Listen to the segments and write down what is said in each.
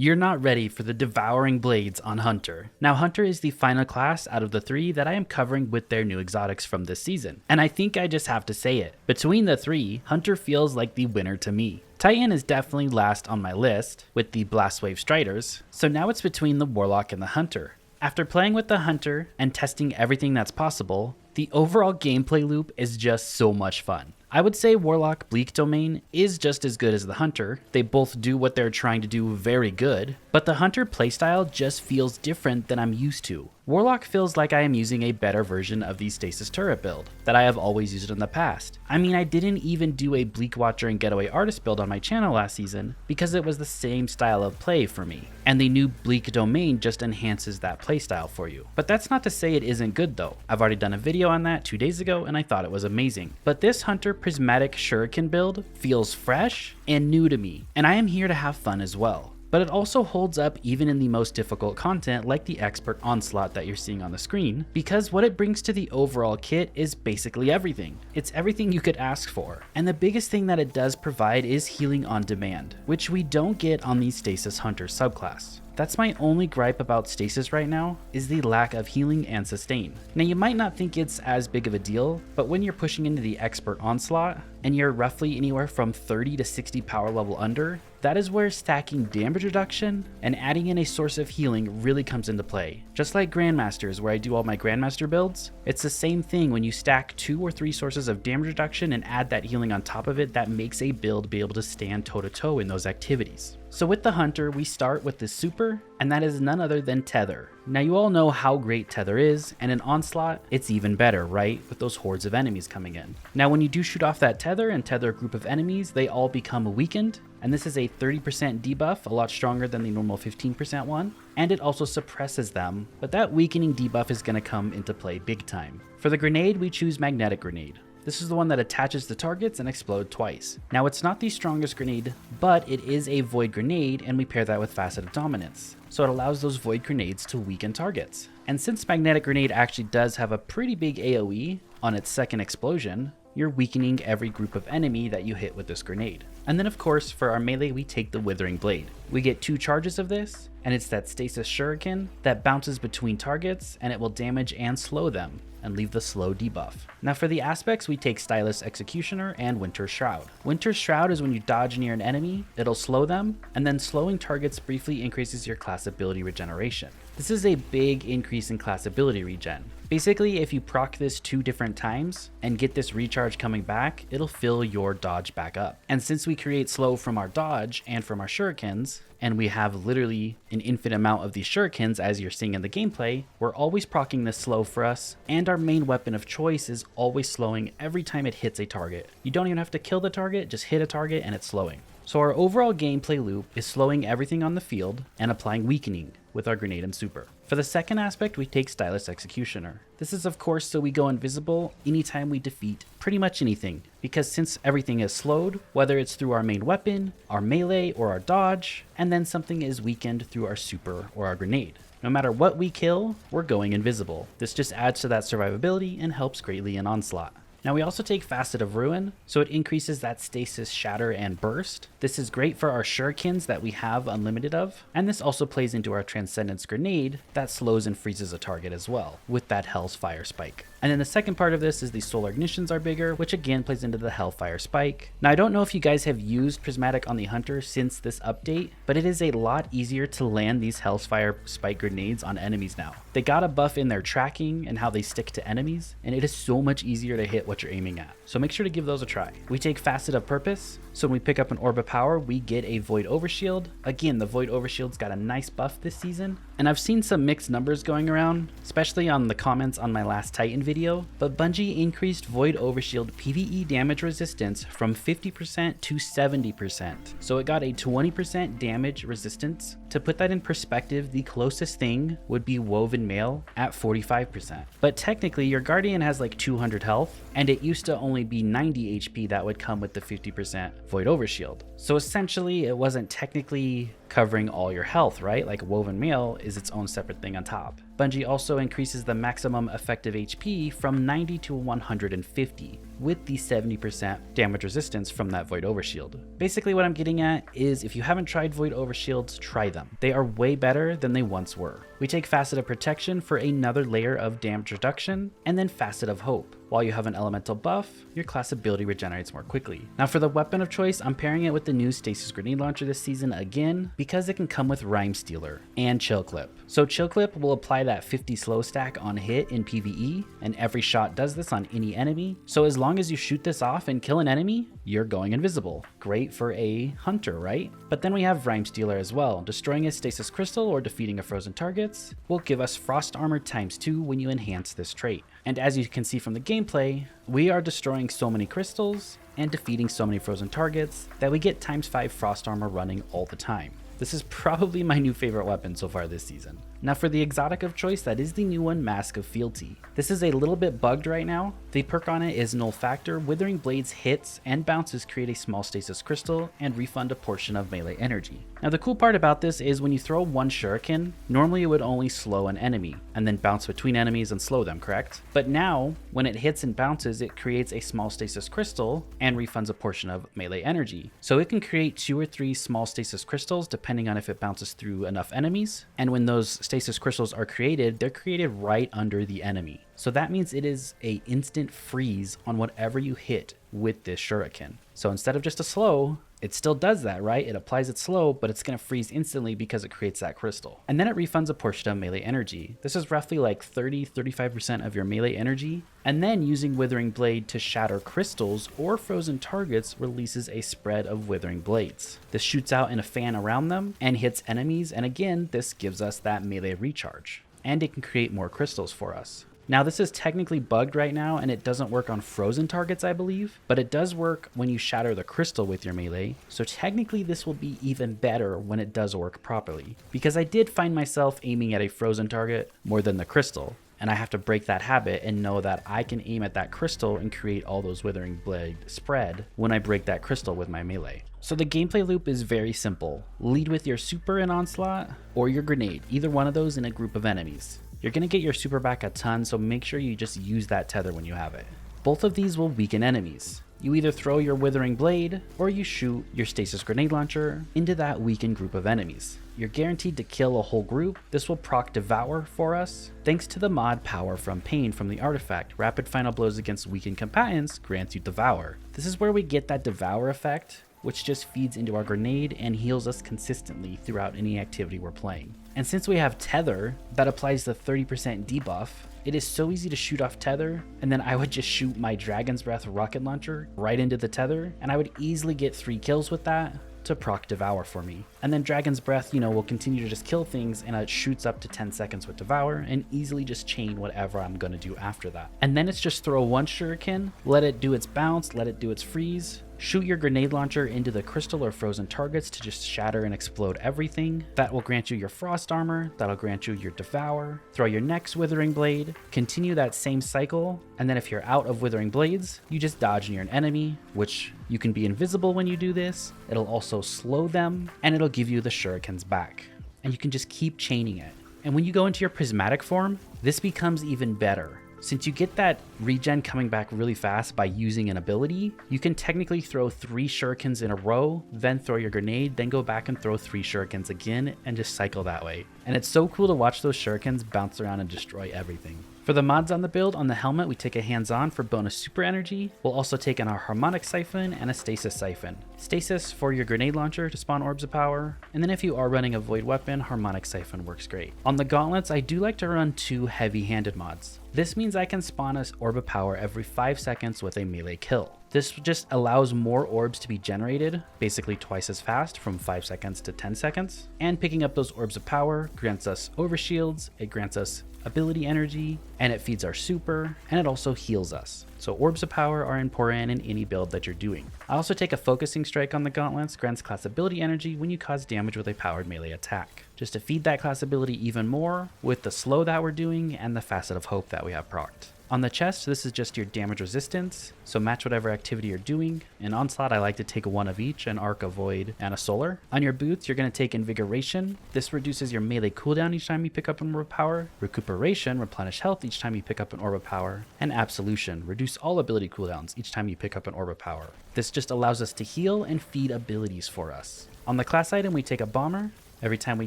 You're not ready for the devouring blades on Hunter. Now Hunter is the final class out of the 3 that I am covering with their new exotics from this season, and I think I just have to say it. Between the 3, Hunter feels like the winner to me. Titan is definitely last on my list with the Blastwave Striders, so now it's between the Warlock and the Hunter. After playing with the Hunter and testing everything that's possible, the overall gameplay loop is just so much fun. I would say Warlock Bleak Domain is just as good as the Hunter. They both do what they're trying to do very good, but the Hunter playstyle just feels different than I'm used to. Warlock feels like I am using a better version of the Stasis Turret build that I have always used in the past. I mean, I didn't even do a Bleak Watcher and Getaway Artist build on my channel last season because it was the same style of play for me, and the new Bleak Domain just enhances that playstyle for you. But that's not to say it isn't good though. I've already done a video on that 2 days ago and I thought it was amazing. But this Hunter Prismatic Shuriken build feels fresh and new to me, and I am here to have fun as well. But it also holds up even in the most difficult content like the expert Onslaught that you're seeing on the screen, because what it brings to the overall kit is basically everything. It's everything you could ask for. And the biggest thing that it does provide is healing on demand, which we don't get on the Stasis Hunter subclass. That's my only gripe about Stasis right now, is the lack of healing and sustain. Now you might not think it's as big of a deal, but when you're pushing into the expert Onslaught, and you're roughly anywhere from 30 to 60 power level under, that is where stacking damage reduction and adding in a source of healing really comes into play. Just like Grandmasters, where I do all my Grandmaster builds, it's the same thing when you stack 2 or 3 sources of damage reduction and add that healing on top of it that makes a build be able to stand toe to toe in those activities. So with the Hunter, we start with the super, and that is none other than Tether. Now you all know how great Tether is, and in Onslaught, it's even better, right? With those hordes of enemies coming in. Now when you do shoot off that Tether and tether a group of enemies, they all become weakened, and this is a 30% debuff, a lot stronger than the normal 15% one, and it also suppresses them, but that weakening debuff is going to come into play big time. For the grenade, we choose Magnetic Grenade. This is the one that attaches to targets and explodes twice. Now it's not the strongest grenade, but it is a void grenade, and we pair that with Facet of Dominance. So it allows those void grenades to weaken targets. And since Magnetic Grenade actually does have a pretty big AoE on its second explosion, you're weakening every group of enemy that you hit with this grenade. And then of course, for our melee, we take the Withering Blade. We get 2 charges of this, and it's that Stasis Shuriken that bounces between targets, and it will damage and slow them, and leave the slow debuff. Now for the aspects, we take Stylus Executioner and Winter's Shroud. Winter's Shroud is when you dodge near an enemy, it'll slow them, and then slowing targets briefly increases your class ability regeneration. This is a big increase in class ability regen. Basically, if you proc this 2 different times and get this recharge coming back, it'll fill your dodge back up. And since we create slow from our dodge and from our shurikens, and we have literally an infinite amount of these shurikens as you're seeing in the gameplay, we're always proccing this slow for us, and our main weapon of choice is always slowing every time it hits a target. You don't even have to kill the target, just hit a target and it's slowing. So our overall gameplay loop is slowing everything on the field and applying weakening with our grenade and super. For the second aspect, we take Stylus Executioner. This is of course so we go invisible anytime we defeat pretty much anything, because since everything is slowed, whether it's through our main weapon, our melee, or our dodge, and then something is weakened through our super or our grenade. No matter what we kill, we're going invisible. This just adds to that survivability and helps greatly in Onslaught. Now we also take Facet of Ruin, so it increases that Stasis Shatter and Burst. This is great for our Shurikens that we have unlimited of, and this also plays into our Transcendence Grenade that slows and freezes a target as well, with that Hell's Fire Spike. And then the second part of this is the Solar Ignitions are bigger, which again plays into the Hellfire Spike. Now I don't know if you guys have used Prismatic on the Hunter since this update, but it is a lot easier to land these Hellfire Spike grenades on enemies now. They got a buff in their tracking and how they stick to enemies, and it is so much easier to hit what you're aiming at. So make sure to give those a try. We take Facet of Purpose, so when we pick up an Orb of Power, we get a Void Overshield. Again, the Void Overshield's got a nice buff this season, and I've seen some mixed numbers going around, especially on the comments on my last Titan video, but Bungie increased Void Overshield PvE damage resistance from 50% to 70%. So it got a 20% damage resistance. To put that in perspective, the closest thing would be Woven Mail at 45%. But technically, your Guardian has like 200 health, and it used to only be 90 HP that would come with the 50% Void Overshield. So essentially, it wasn't technically covering all your health, right? Like Woven Mail is its own separate thing on top. Bungie also increases the maximum effective HP from 90 to 150 with the 70% damage resistance from that Void Overshield. Basically what I'm getting at is if you haven't tried Void Overshields, try them. They are way better than they once were. We take Facet of Protection for another layer of damage reduction, and then Facet of Hope. While you have an elemental buff, your class ability regenerates more quickly. Now for the weapon of choice, I'm pairing it with the new Stasis Grenade Launcher this season again, because it can come with Rhyme Stealer and Chill Clip. So Chill Clip will apply that 50 slow stack on hit in PvE, and every shot does this on any enemy. So as long as you shoot this off and kill an enemy, you're going invisible. Great for a hunter, right? But then we have Rhyme Stealer as well. Destroying a stasis crystal or defeating a frozen targets will give us frost armor ×2 when you enhance this trait. And as you can see from the gameplay, we are destroying so many crystals and defeating so many frozen targets that we get ×5 frost armor running all the time. This is probably my new favorite weapon so far this season. Now for the exotic of choice, that is the new one, Mask of Fealty. This is a little bit bugged right now. The perk on it is Null Factor. Withering Blades hits and bounces create a small stasis crystal and refund a portion of melee energy. Now the cool part about this is when you throw one shuriken, normally it would only slow an enemy and then bounce between enemies and slow them, correct? But now when it hits and bounces, it creates a small stasis crystal and refunds a portion of melee energy. So it can create 2 or 3 small stasis crystals depending on if it bounces through enough enemies. And when those stasis crystals are created, they're created right under the enemy. So that means it is a instant freeze on whatever you hit with this shuriken. So instead of just a slow, it still does that, right? It applies it slow, but it's going to freeze instantly because it creates that crystal. And then it refunds a portion of melee energy. This is roughly like 30-35% of your melee energy. And then using Withering Blade to shatter crystals or frozen targets releases a spread of Withering Blades. This shoots out in a fan around them and hits enemies. And again, this gives us that melee recharge. And it can create more crystals for us. Now this is technically bugged right now and it doesn't work on frozen targets, I believe, but it does work when you shatter the crystal with your melee. So technically this will be even better when it does work properly, because I did find myself aiming at a frozen target more than the crystal. And I have to break that habit and know that I can aim at that crystal and create all those Withering Blade spread when I break that crystal with my melee. So the gameplay loop is very simple. Lead with your super in Onslaught or your grenade, either one of those in a group of enemies. You're going to get your super back a ton, so make sure you just use that tether when you have it. Both of these will weaken enemies. You either throw your Withering Blade or you shoot your Stasis Grenade Launcher into that weakened group of enemies. You're guaranteed to kill a whole group. This will proc Devour for us. Thanks to the mod Power from Pain from the artifact, rapid final blows against weakened combatants grants you Devour. This is where we get that Devour effect, which just feeds into our grenade and heals us consistently throughout any activity we're playing. And since we have Tether, that applies the 30% debuff, it is so easy to shoot off Tether, and then I would just shoot my Dragon's Breath rocket launcher right into the Tether, and I would easily get 3 kills with that to proc Devour for me. And then Dragon's Breath, will continue to just kill things, and it shoots up to 10 seconds with Devour, and easily just chain whatever I'm gonna do after that. And then it's just throw one shuriken, let it do its bounce, let it do its freeze, shoot your grenade launcher into the crystal or frozen targets to just shatter and explode everything. That will grant you your frost armor, that'll grant you your Devour, throw your next Withering Blade, continue that same cycle, and then if you're out of Withering Blades, you just dodge near an enemy, which you can be invisible when you do this. It'll also slow them, and it'll give you the shurikens back. And you can just keep chaining it. And when you go into your prismatic form, this becomes even better. Since you get that regen coming back really fast by using an ability, you can technically throw 3 shurikens in a row, then throw your grenade, then go back and throw 3 shurikens again, and just cycle that way. And it's so cool to watch those shurikens bounce around and destroy everything. For the mods on the build, on the helmet we take a hands-on for bonus super energy. We'll also take in our Harmonic Siphon and a Stasis Siphon. Stasis for your grenade launcher to spawn orbs of power, and then if you are running a void weapon, Harmonic Siphon works great. On the gauntlets, I do like to run 2 heavy-handed mods. This means I can spawn an orb of power every 5 seconds with a melee kill. This just allows more orbs to be generated, basically twice as fast from 5 seconds to 10 seconds. And picking up those orbs of power grants us overshields, it grants us ability energy, and it feeds our super, and it also heals us. So orbs of power are important in any build that you're doing. I also take a focusing strike on the gauntlets, grants class ability energy when you cause damage with a powered melee attack. Just to feed that class ability even more with the slow that we're doing and the facet of hope that we have procced. On the chest, this is just your damage resistance, so match whatever activity you're doing. In Onslaught, I like to take one of each, an Arc, a Void, and a Solar. On your boots, you're going to take Invigoration. This reduces your melee cooldown each time you pick up an Orb of Power. Recuperation, replenish health each time you pick up an Orb of Power. And Absolution, reduce all ability cooldowns each time you pick up an Orb of Power. This just allows us to heal and feed abilities for us. On the class item, we take a Bomber. Every time we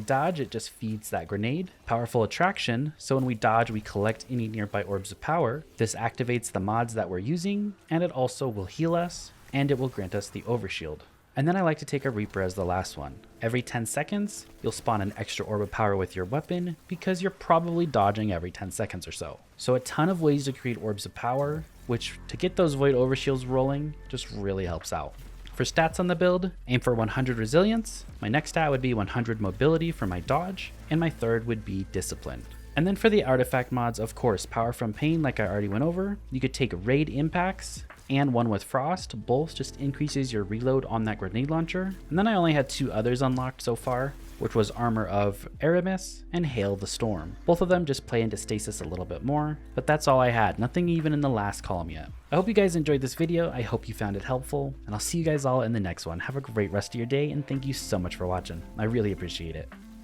dodge, it just feeds that grenade. Powerful Attraction, so when we dodge, we collect any nearby orbs of power. This activates the mods that we're using, and it also will heal us, and it will grant us the Overshield. And then I like to take a Reaper as the last one. Every 10 seconds, you'll spawn an extra orb of power with your weapon, because you're probably dodging every 10 seconds or so. So a ton of ways to create orbs of power, which to get those Void Overshields rolling, just really helps out. For stats on the build, aim for 100 resilience, my next stat would be 100 mobility for my dodge, and my third would be discipline. And then for the artifact mods, of course, Power from Pain like I already went over. You could take Raid Impacts and one with Frost, both just increases your reload on that grenade launcher. And then I only had 2 others unlocked so far, which was Armor of Aramis and Hail the Storm. Both of them just play into Stasis a little bit more, but that's all I had, nothing even in the last column yet. I hope you guys enjoyed this video, I hope you found it helpful, and I'll see you guys all in the next one. Have a great rest of your day, and thank you so much for watching. I really appreciate it.